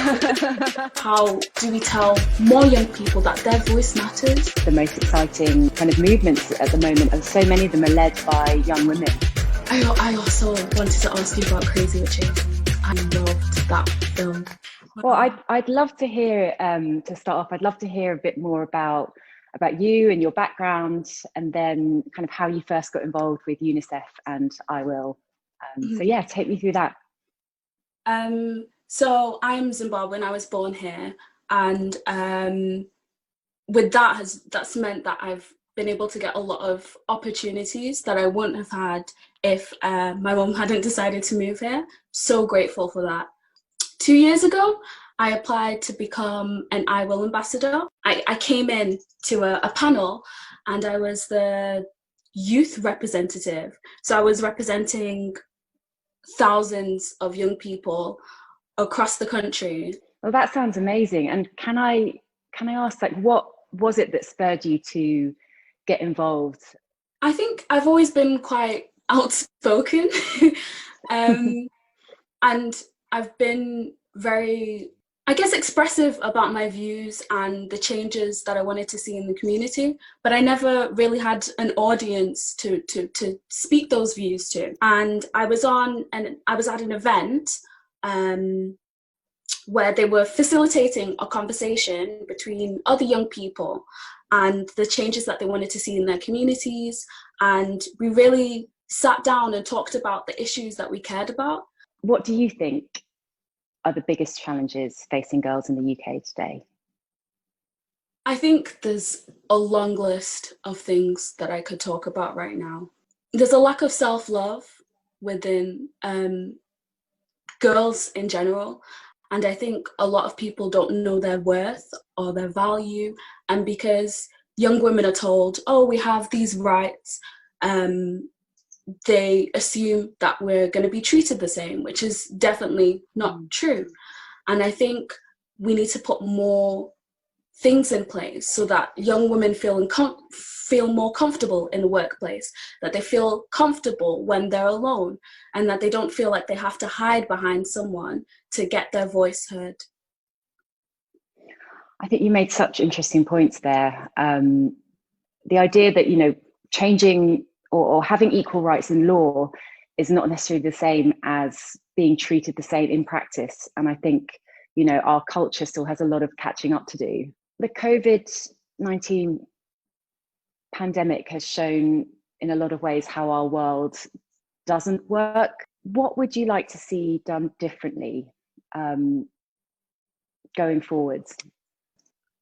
How do we tell more young people that their voice matters? The most exciting kind of movements at the moment, and so many of them are led by young women. I also wanted to ask you about Crazy Witches. I loved that film. Well, I'd love to hear, to start off, I'd love to hear a bit more about you and your background, and then kind of how you first got involved with UNICEF and I Will. So yeah, take me through that. So I'm Zimbabwean. I was born here, and with that's meant that I've been able to get a lot of opportunities that I wouldn't have had if my mum hadn't decided to move here. So grateful for that. 2 years ago, I applied to become an I Will ambassador. I came in to a panel, and I was the youth representative. So I was representing thousands of young people across the country. Well, that sounds amazing. And can I ask, like, what was it that spurred you to get involved? I think I've always been quite outspoken, and I've been very, I guess, expressive about my views and the changes that I wanted to see in the community, but I never really had an audience to speak those views to. And I was at an event where they were facilitating a conversation between other young people and the changes that they wanted to see in their communities. And we really sat down and talked about the issues that we cared about. What do you think are the biggest challenges facing girls in the UK today? I think there's a long list of things that I could talk about right now. There's a lack of self-love within girls in general. And I think a lot of people don't know their worth or their value. And because young women are told, oh, we have these rights, they assume that we're going to be treated the same, which is definitely not true. And I think we need to put more things in place so that young women feel more comfortable in the workplace, that they feel comfortable when they're alone, and that they don't feel like they have to hide behind someone to get their voice heard. I think you made such interesting points there. The idea that, you know, changing or having equal rights in law is not necessarily the same as being treated the same in practice. And I think, you know, our culture still has a lot of catching up to do. The COVID-19 pandemic has shown in a lot of ways how our world doesn't work. What would you like to see done differently going forwards?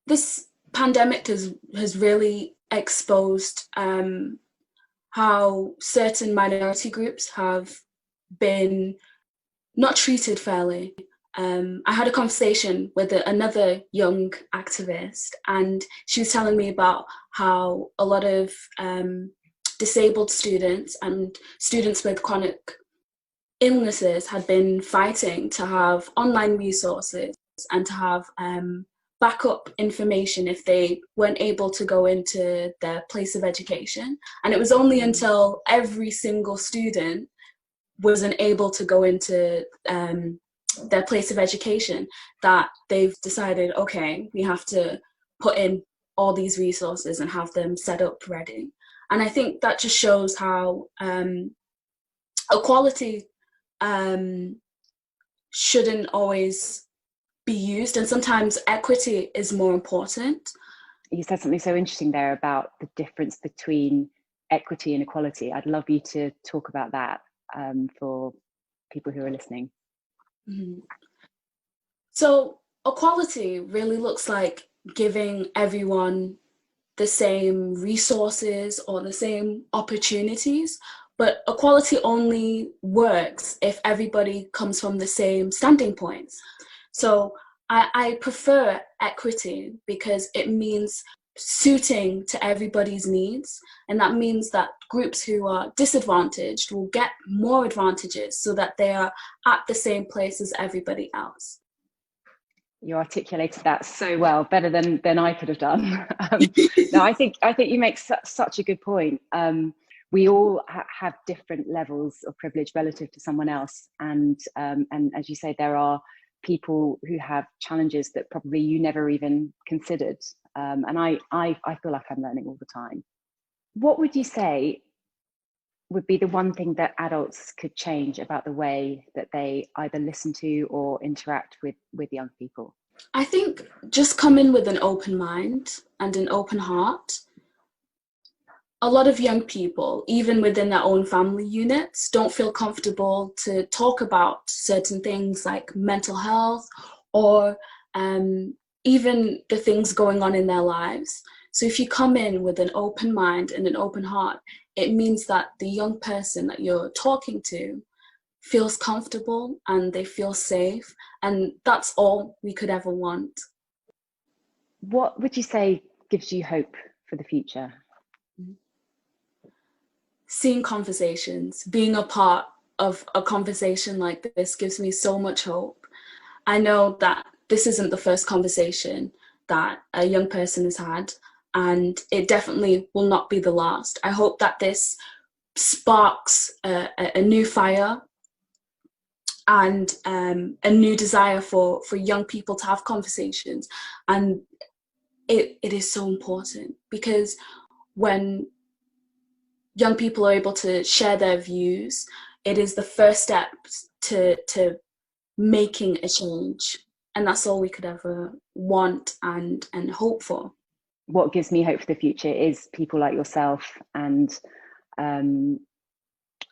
This pandemic has really exposed how certain minority groups have been not treated fairly. I had a conversation with another young activist, and she was telling me about how a lot of disabled students and students with chronic illnesses had been fighting to have online resources and to have backup information if they weren't able to go into their place of education. And it was only until every single student wasn't able to go into their place of education that they've decided, okay, we have to put in all these resources and have them set up ready. And I think that just shows how equality shouldn't always be used, and sometimes equity is more important. You said something so interesting there about the difference between equity and equality. I'd love you to talk about that for people who are listening. Mm-hmm. So equality really looks like giving everyone the same resources or the same opportunities, but equality only works if everybody comes from the same standing points. So I prefer equity because it means suiting to everybody's needs, and that means that groups who are disadvantaged will get more advantages so that they are at the same place as everybody else. You articulated that so well, better than I could have done. No, I think you make such a good point. We all have different levels of privilege relative to someone else, and as you say, there are people who have challenges that probably you never even considered. And I feel like I'm learning all the time. What would you say would be the one thing that adults could change about the way that they either listen to or interact with young people? I think just come in with an open mind and an open heart. A lot of young people, even within their own family units, don't feel comfortable to talk about certain things like mental health or even the things going on in their lives. So if you come in with an open mind and an open heart, it means that the young person that you're talking to feels comfortable and they feel safe. And that's all we could ever want. What would you say gives you hope for the future? Seeing conversations, being a part of a conversation like this gives me so much hope. I know that this isn't the first conversation that a young person has had, and it definitely will not be the last. I hope that this sparks a new fire and a new desire for young people to have conversations. And it is so important, because when young people are able to share their views, it is the first step to making a change. And that's all we could ever want and hope for. What gives me hope for the future is people like yourself and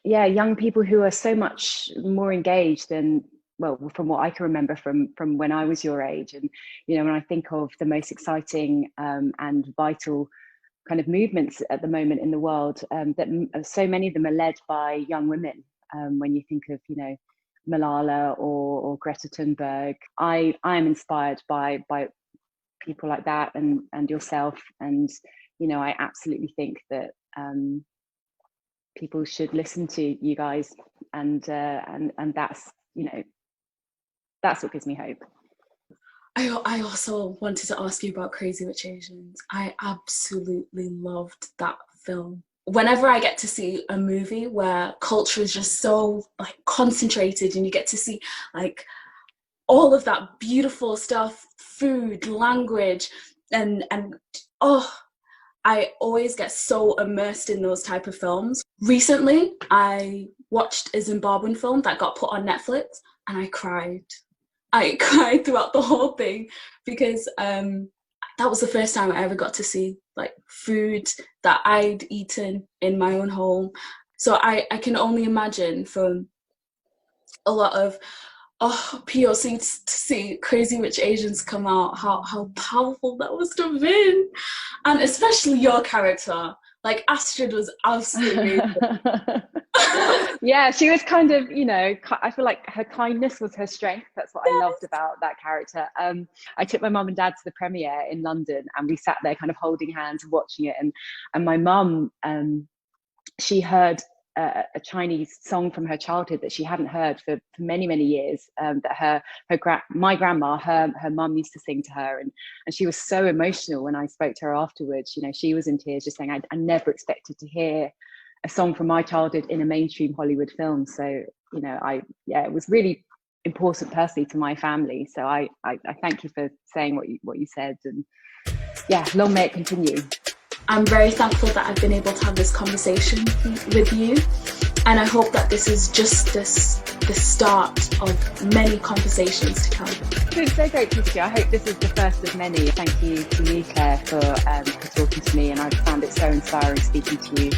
young people who are so much more engaged than, well, from what I can remember from when I was your age. And, when I think of the most exciting and vital kind of movements at the moment in the world, that so many of them are led by young women. When you think of, Malala or Greta Thunberg, I am inspired by people like that and yourself. And, I absolutely think that people should listen to you guys, and that's, that's what gives me hope. I also wanted to ask you about Crazy Rich Asians. I absolutely loved that film. Whenever I get to see a movie where culture is just so concentrated, and you get to see all of that beautiful stuff, food, language, and I always get so immersed in those type of films. Recently, I watched a Zimbabwean film that got put on Netflix, and I cried. I cried throughout the whole thing, because that was the first time I ever got to see food that I'd eaten in my own home. So I can only imagine, from a lot of POC to see Crazy Rich Asians come out, how powerful that must have been. And especially your character, Astrid was absolutely Yeah, she was kind of, I feel like her kindness was her strength. That's what I loved about that character. I took my mum and dad to the premiere in London, and we sat there kind of holding hands watching it. And my mum, she heard a Chinese song from her childhood that she hadn't heard for many, many years, that my grandma, her mum used to sing to her. And she was so emotional when I spoke to her afterwards. She was in tears, just saying, I never expected to hear a song from my childhood in a mainstream Hollywood film. So, it was really important personally to my family. So I thank you for saying what you said, and long may it continue. I'm very thankful that I've been able to have this conversation with you, and I hope that this is just the start of many conversations to come. It's so great to meet you. I hope this is the first of many. Thank you to you, Claire, for talking to me, and I found it so inspiring speaking to you.